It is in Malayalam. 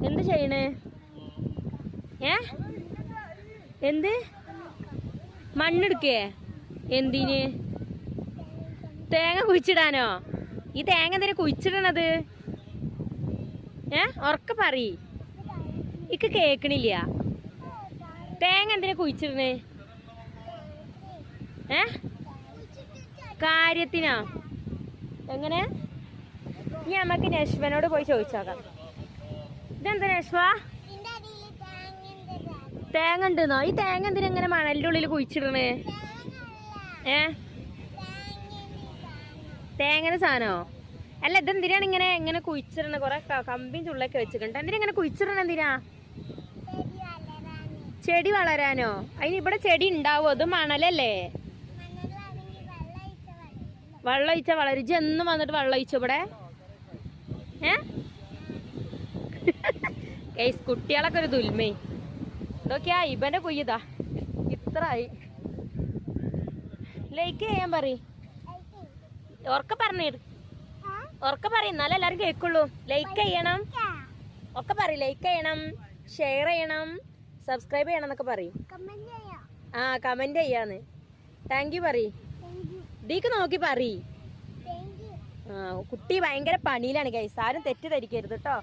എന്ത് ചെയ്യണേ? എന്ത് മണ്ണെടുക്കേ? എന്തിന്? തേങ്ങ കുഴിച്ചിടാനോ? ഈ തേങ്ങ എന്തിനാ കുഴിച്ചിടണത്? ഉറക്കെ പറയ്, ഇക്ക് കേക്കണില്ല. തേങ്ങ എന്തിനാ കുഴിച്ചിടണേ? കാര്യത്തിനാ? എങ്ങനെ? ഇനി നമ്മക്ക് നഷ്വനോട് പോയി ചോദിച്ചോക്കാം. ഇതെന്താ നഷ്വ? തേങ്ങ ഉണ്ടെന്നോ? ഈ തേങ്ങ എന്തിനാ ഇങ്ങനെ മണലിന്റെ ഉള്ളിൽ കുഴിച്ചിടണേ? തേങ്ങയുടെ സാധനോ? അല്ല, ഇതെന്തിനാണ് ഇങ്ങനെ ഇങ്ങനെ കുഴിച്ചിടണ? കൊറേ കമ്പിയും ചുള്ളൊക്കെ വെച്ചിട്ടുണ്ട്. എന്തിനാ ഇങ്ങനെ കുഴിച്ചിടണ? എന്തിനാ? ചെടി വളരാനോ? അതിന് ഇവിടെ ചെടി ഉണ്ടാവോ? അത് മണലല്ലേ? വെള്ളം ഒഴിച്ച വളരും. എന്നും വന്നിട്ട് വെള്ളം ഒഴിച്ചോ ഇവിടെ? കുട്ടികളൊക്കെ ഒരു ദുൽമേ. ഇതൊക്കെയാ ഇവന്റെ കുയ്യതാ ഇത്രായി. ലൈക്ക് ചെയ്യാൻ പറയും. ഉറക്കെ പറഞ്ഞിട്, ഉറക്കെ പറയും, എന്നാലും എല്ലാരും കേക്കുള്ളൂ. ലൈക്ക് ചെയ്യണം ഒക്കെ പറയും. ലൈക്ക് ചെയ്യണം, ഷെയർ ചെയ്യണം, സബ്സ്ക്രൈബ് ചെയ്യണം എന്നൊക്കെ പറയും. കമന്റ് ചെയ്യാന്ന്. താങ്ക് യു പറയും. ഇതിക്ക് നോക്കി പറയും. കുട്ടി ഭയങ്കര പണിയിലാണ് ഗൈസ്, ആരും തെറ്റിദ്ധരിക്കരുത് കേട്ടോ.